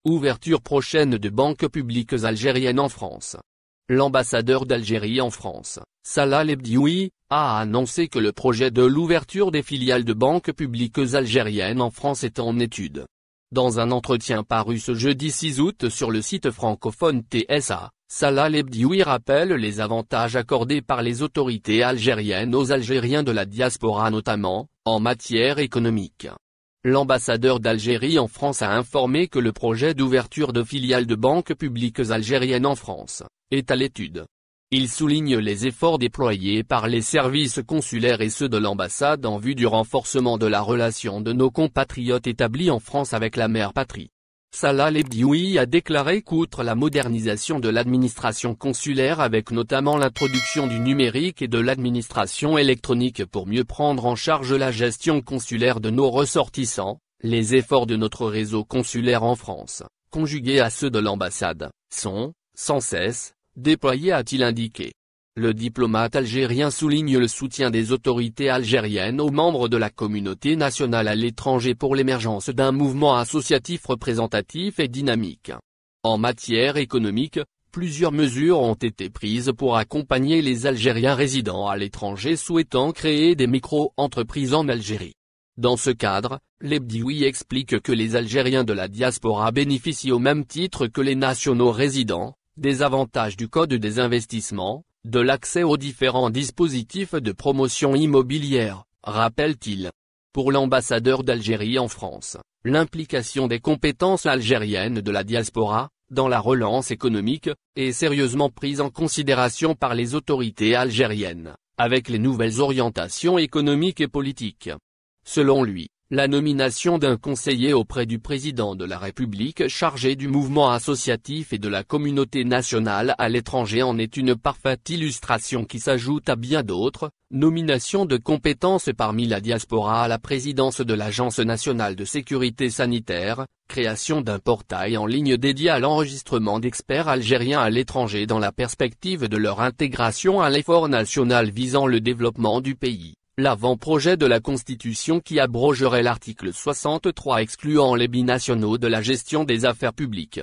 ouverture prochaine de banques publiques algériennes en France. L'ambassadeur d'Algérie en France, Salah Lebdioui, a annoncé que le projet de l'ouverture des filiales de banques publiques algériennes en France est en étude. Dans un entretien paru ce jeudi 6 août sur le site francophone TSA, Salah Lebdioui rappelle les avantages accordés par les autorités algériennes aux Algériens de la diaspora notamment, en matière économique. L'ambassadeur d'Algérie en France a informé que le projet d'ouverture de filiales de banques publiques algériennes en France est à l'étude. Il souligne les efforts déployés par les services consulaires et ceux de l'ambassade en vue du renforcement de la relation de nos compatriotes établis en France avec la mère patrie. Salah Lebdioui a déclaré qu'outre la modernisation de l'administration consulaire avec notamment l'introduction du numérique et de l'administration électronique pour mieux prendre en charge la gestion consulaire de nos ressortissants, les efforts de notre réseau consulaire en France, conjugués à ceux de l'ambassade, sont, sans cesse, déployés a-t-il indiqué. Le diplomate algérien souligne le soutien des autorités algériennes aux membres de la communauté nationale à l'étranger pour l'émergence d'un mouvement associatif représentatif et dynamique. En matière économique, plusieurs mesures ont été prises pour accompagner les Algériens résidant à l'étranger souhaitant créer des micro-entreprises en Algérie. Dans ce cadre, Lebdioui explique que les Algériens de la diaspora bénéficient au même titre que les nationaux résidents des avantages du Code des investissements, de l'accès aux différents dispositifs de promotion immobilière, rappelle-t-il. Pour l'ambassadeur d'Algérie en France, l'implication des compétences algériennes de la diaspora, dans la relance économique, est sérieusement prise en considération par les autorités algériennes, avec les nouvelles orientations économiques et politiques. Selon lui, la nomination d'un conseiller auprès du président de la République chargé du mouvement associatif et de la communauté nationale à l'étranger en est une parfaite illustration qui s'ajoute à bien d'autres, nomination de compétences parmi la diaspora à la présidence de l'Agence nationale de sécurité sanitaire, création d'un portail en ligne dédié à l'enregistrement d'experts algériens à l'étranger dans la perspective de leur intégration à l'effort national visant le développement du pays. L'avant-projet de la Constitution qui abrogerait l'article 63 excluant les binationaux de la gestion des affaires publiques.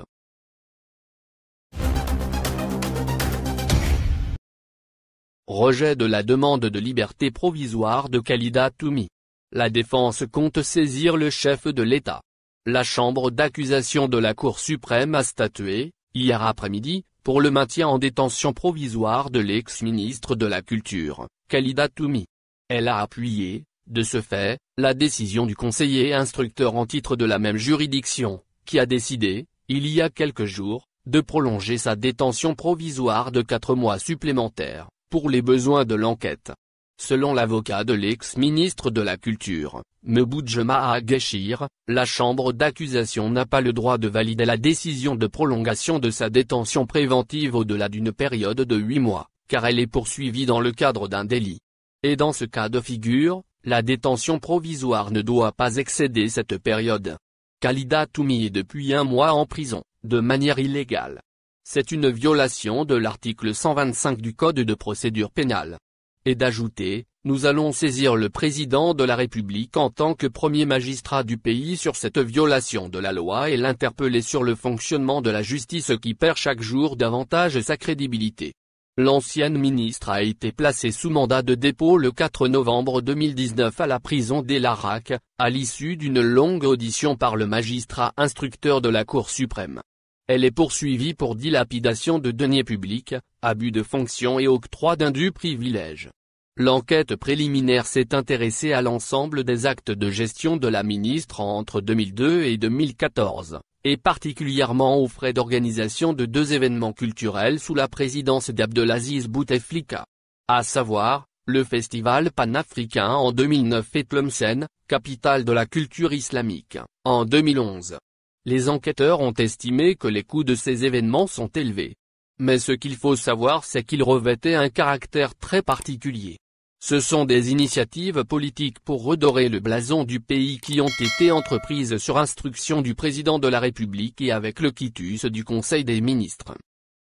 Rejet de la demande de liberté provisoire de Khalida Toumi. La défense compte saisir le chef de l'État. La chambre d'accusation de la Cour suprême a statué, hier après-midi, pour le maintien en détention provisoire de l'ex-ministre de la Culture, Khalida Toumi. Elle a appuyé, de ce fait, la décision du conseiller instructeur en titre de la même juridiction, qui a décidé, il y a quelques jours, de prolonger sa détention provisoire de 4 mois supplémentaires, pour les besoins de l'enquête. Selon l'avocat de l'ex-ministre de la Culture, Meboudj Maha Guechir, la chambre d'accusation n'a pas le droit de valider la décision de prolongation de sa détention préventive au-delà d'une période de 8 mois, car elle est poursuivie dans le cadre d'un délit. Et dans ce cas de figure, la détention provisoire ne doit pas excéder cette période. Khalida Toumi est depuis 1 mois en prison, de manière illégale. C'est une violation de l'article 125 du Code de procédure pénale. Et d'ajouter, nous allons saisir le président de la République en tant que premier magistrat du pays sur cette violation de la loi et l'interpeller sur le fonctionnement de la justice qui perd chaque jour davantage sa crédibilité. L'ancienne ministre a été placée sous mandat de dépôt le 4 novembre 2019 à la prison d'El Arak, à l'issue d'une longue audition par le magistrat instructeur de la Cour suprême. Elle est poursuivie pour dilapidation de deniers publics, abus de fonction et octroi d'indus privilèges. L'enquête préliminaire s'est intéressée à l'ensemble des actes de gestion de la ministre entre 2002 et 2014. Et particulièrement aux frais d'organisation de 2 événements culturels sous la présidence d'Abdelaziz Bouteflika. À savoir, le festival panafricain en 2009 et Tlemcen, capitale de la culture islamique, en 2011. Les enquêteurs ont estimé que les coûts de ces événements sont élevés. Mais ce qu'il faut savoir c'est qu'ils revêtaient un caractère très particulier. Ce sont des initiatives politiques pour redorer le blason du pays qui ont été entreprises sur instruction du président de la République et avec le quitus du Conseil des ministres.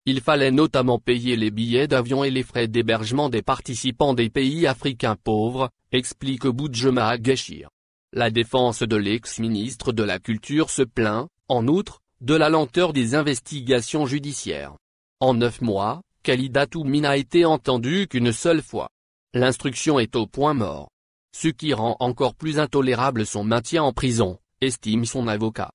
Il fallait notamment payer les billets d'avion et les frais d'hébergement des participants des pays africains pauvres, explique Meboudj Maha Guechir. La défense de l'ex-ministre de la Culture se plaint, en outre, de la lenteur des investigations judiciaires. En 9 mois, Khalida Toumi n'a été entendue qu'une seule fois. L'instruction est au point mort. Ce qui rend encore plus intolérable son maintien en prison, estime son avocat.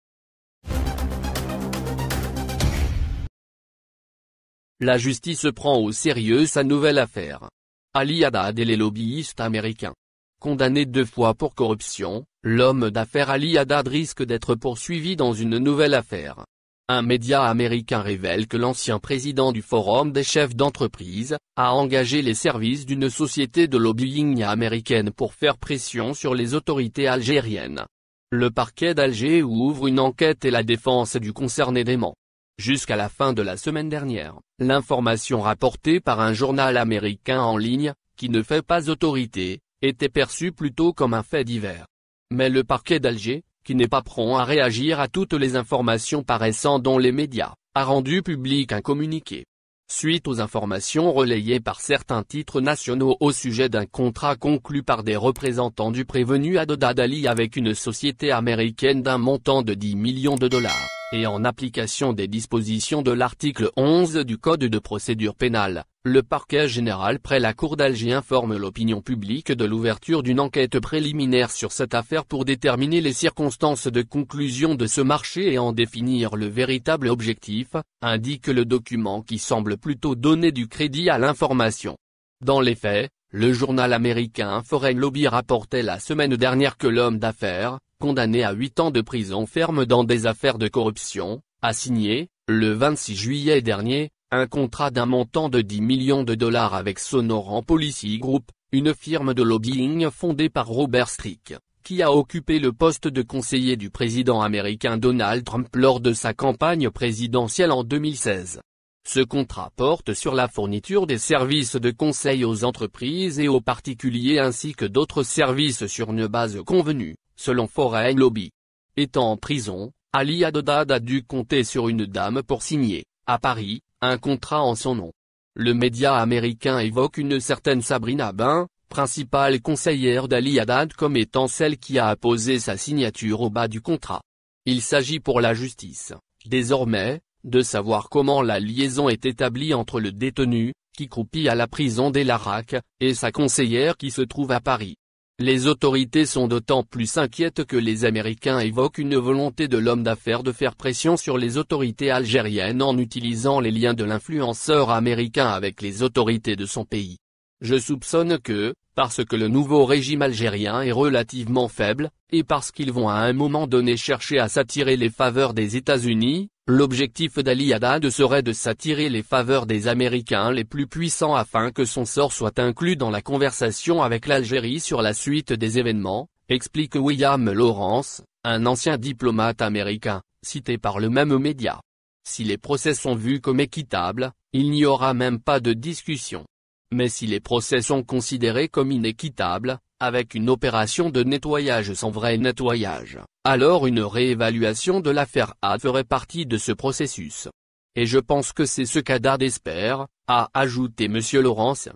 La justice prend au sérieux sa nouvelle affaire. Ali Haddad et les lobbyistes américains. Condamné 2 fois pour corruption, l'homme d'affaires Ali Haddad risque d'être poursuivi dans une nouvelle affaire. Un média américain révèle que l'ancien président du Forum des chefs d'entreprise a engagé les services d'une société de lobbying américaine pour faire pression sur les autorités algériennes. Le parquet d'Alger ouvre une enquête et la défense du concerné dément. Jusqu'à la fin de la semaine dernière, l'information rapportée par un journal américain en ligne, qui ne fait pas autorité, était perçue plutôt comme un fait divers. Mais le parquet d'Alger, qui n'est pas prompt à réagir à toutes les informations paraissant dans les médias, a rendu public un communiqué. Suite aux informations relayées par certains titres nationaux au sujet d'un contrat conclu par des représentants du prévenu Haddad Ali avec une société américaine d'un montant de 10 millions de dollars, et en application des dispositions de l'article 11 du Code de procédure pénale, le parquet général près la cour d'Alger informe l'opinion publique de l'ouverture d'une enquête préliminaire sur cette affaire pour déterminer les circonstances de conclusion de ce marché et en définir le véritable objectif, indique le document qui semble plutôt donner du crédit à l'information. Dans les faits, le journal américain Foreign Lobby rapportait la semaine dernière que l'homme d'affaires, condamné à 8 ans de prison ferme dans des affaires de corruption, a signé, le 26 juillet dernier, un contrat d'un montant de 10 millions de dollars avec Sonoran Policy Group, une firme de lobbying fondée par Robert Strick, qui a occupé le poste de conseiller du président américain Donald Trump lors de sa campagne présidentielle en 2016. Ce contrat porte sur la fourniture des services de conseil aux entreprises et aux particuliers ainsi que d'autres services sur une base convenue, selon Foreign Lobby. Étant en prison, Ali Haddad a dû compter sur une dame pour signer, à Paris, un contrat en son nom. Le média américain évoque une certaine Sabrina Bin, principale conseillère d'Ali Haddad comme étant celle qui a apposé sa signature au bas du contrat. Il s'agit pour la justice, désormais, de savoir comment la liaison est établie entre le détenu, qui croupit à la prison d'El Arak, et sa conseillère qui se trouve à Paris. Les autorités sont d'autant plus inquiètes que les Américains évoquent une volonté de l'homme d'affaires de faire pression sur les autorités algériennes en utilisant les liens de l'influenceur américain avec les autorités de son pays. Je soupçonne que, parce que le nouveau régime algérien est relativement faible, et parce qu'ils vont à un moment donné chercher à s'attirer les faveurs des États-Unis, l'objectif d'Ali Haddad serait de s'attirer les faveurs des Américains les plus puissants afin que son sort soit inclus dans la conversation avec l'Algérie sur la suite des événements, explique William Lawrence, un ancien diplomate américain, cité par le même média. Si les procès sont vus comme équitables, il n'y aura même pas de discussion. Mais si les procès sont considérés comme inéquitables, avec une opération de nettoyage sans vrai nettoyage, alors une réévaluation de l'affaire Haddad ferait partie de ce processus. Et je pense que c'est ce qu'Haddad espère, a ajouté M. Lawrence.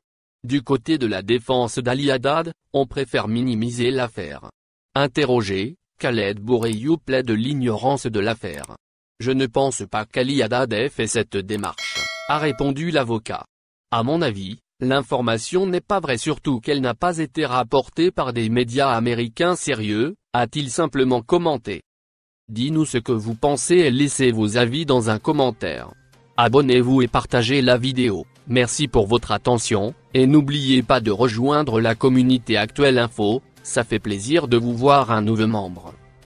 Du côté de la défense d'Ali Haddad, on préfère minimiser l'affaire. Interrogé, Khaled Bourayou plaide l'ignorance de l'affaire. Je ne pense pas qu'Ali Haddad ait fait cette démarche, a répondu l'avocat. À mon avis, l'information n'est pas vraie, surtout qu'elle n'a pas été rapportée par des médias américains sérieux, a-t-il simplement commenté. Dis-nous ce que vous pensez et laissez vos avis dans un commentaire. Abonnez-vous et partagez la vidéo. Merci pour votre attention, et n'oubliez pas de rejoindre la communauté Actuel Info, ça fait plaisir de vous voir un nouveau membre.